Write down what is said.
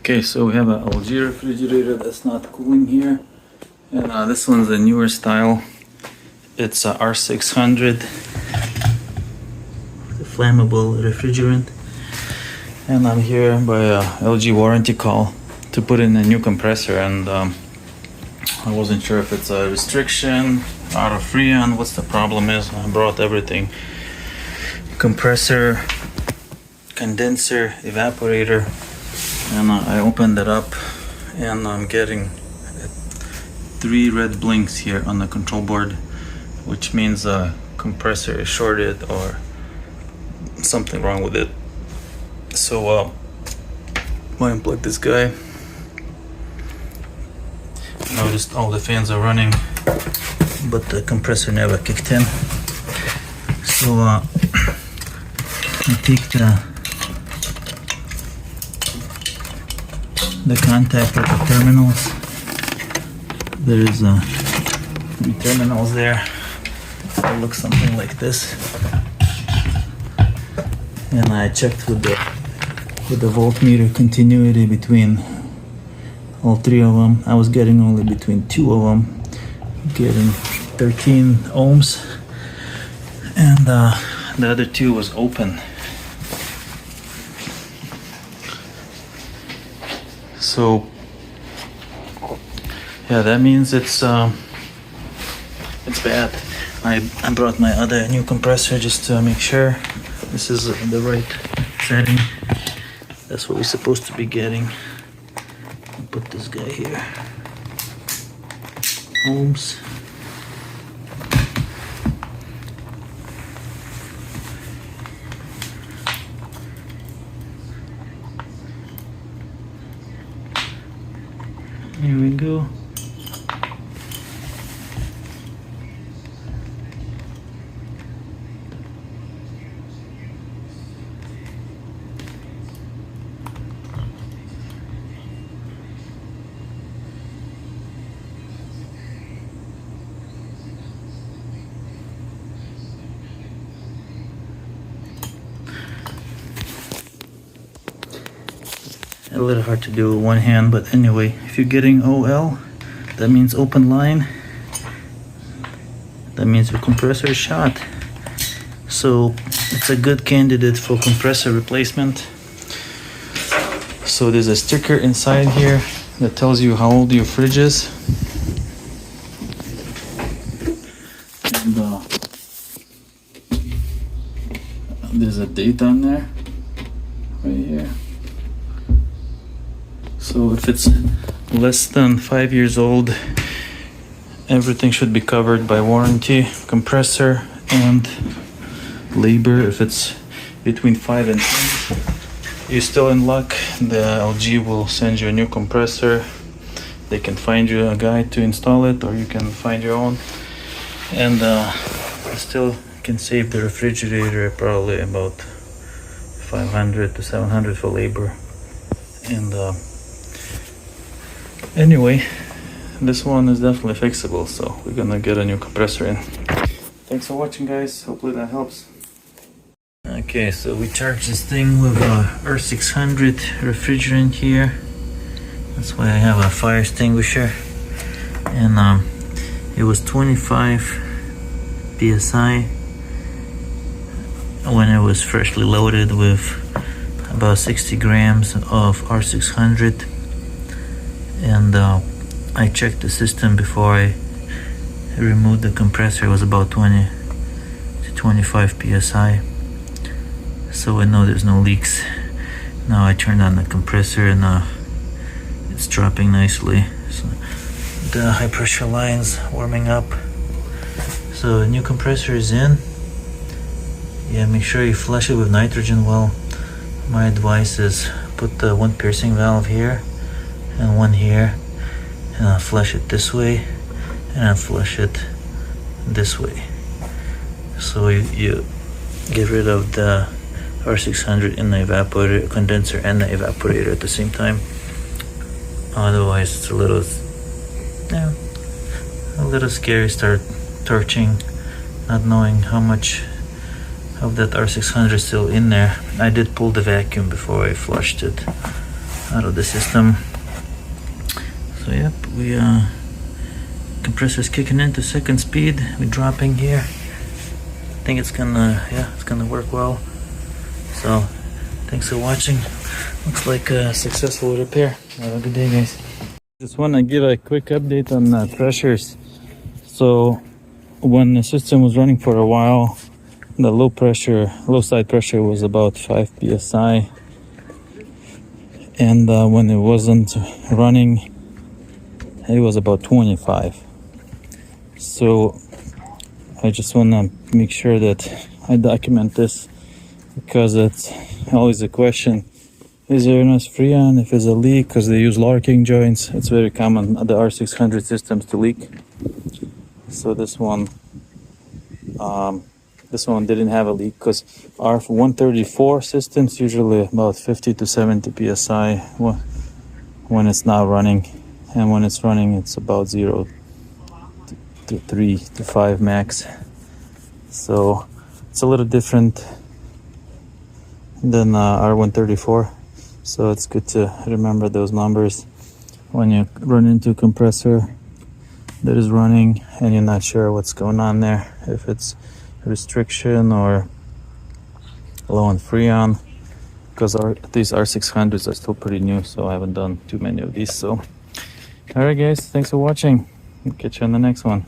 Okay, so we have an LG refrigerator that's not cooling here, and this one's a newer style. It's a R600, the flammable refrigerant, and I'm here by a LG warranty call to put in a new compressor, and I wasn't sure if it's a restriction out of Freon. What's the problem is? I brought everything: compressor, condenser, evaporator. And I opened it up, and I'm getting 3 red blinks here on the control board, which means the compressor is shorted or something wrong with it. So I unplug this guy. Noticed all the fans are running, but the compressor never kicked in. So I take the contact at the terminals. There is 3 terminals there. It looks something like this. And I checked with the voltmeter continuity between all 3 of them. I was getting only between 2 of them, getting 13 ohms, and the other 2 was open. So yeah, that means it's bad. I brought my other new compressor just to make sure this is the right setting. That's what we're supposed to be getting. I'll put this guy here. Ohms. Here we go. A little hard to do with one hand, but anyway, if you're getting OL, that means open line. That means your compressor is shot. So it's a good candidate for compressor replacement. So there's a sticker inside here that tells you how old your fridge is. And there's a date on there, right here. So if it's less than 5 years old, everything should be covered by warranty, compressor and labor. If it's between 5 and 10, you're still in luck. The LG will send you a new compressor. They can find you a guy to install it, or you can find your own. And still can save the refrigerator probably about 500 to 700 for labor. And anyway, this one is definitely fixable, so we're gonna get a new compressor in. Thanks for watching, guys. Hopefully that helps. Okay, so we charged this thing with a R600 refrigerant here. That's why I have a fire extinguisher. And it was 25 psi when it was freshly loaded with about 60 grams of R600. And I checked the system before I removed the compressor. It was about 20 to 25 psi, so I know there's no leaks. Now I turned on the compressor, and it's dropping nicely. So the high pressure line's warming up. So the new compressor is in. Yeah, make sure you flush it with nitrogen well. My advice is put the one piercing valve here and one here, and I'll flush it this way, and I'll flush it this way. So you get rid of the R600 in the evaporator, condenser, and the evaporator at the same time. Otherwise, it's a little scary. Start torching, not knowing how much of that R600 is still in there. I did pull the vacuum before I flushed it. out of the system. So yep, we compressor's kicking into second speed. We're dropping here. I think it's gonna work well. So thanks for watching. Looks like a successful repair. Have a good day, guys. Just want to give a quick update on pressures. So when the system was running for a while, the low side pressure was about 5 psi, and when it wasn't running, it was about 25. So I just want to make sure that I document this, because it's always a question: is there enough freon? If it's a leak, because they use locking joints, it's very common at the R600 systems to leak. So this one didn't have a leak, because R134 systems usually about 50 to 70 psi when it's not running, and when it's running it's about 0 to 3 to 5 max. So it's a little different than R134. So it's good to remember those numbers when you run into a compressor that is running and you're not sure what's going on there, if it's restriction or low on freon, because these R600s are still pretty new, so I haven't done too many of these. So alright guys, thanks for watching. Catch you on the next one.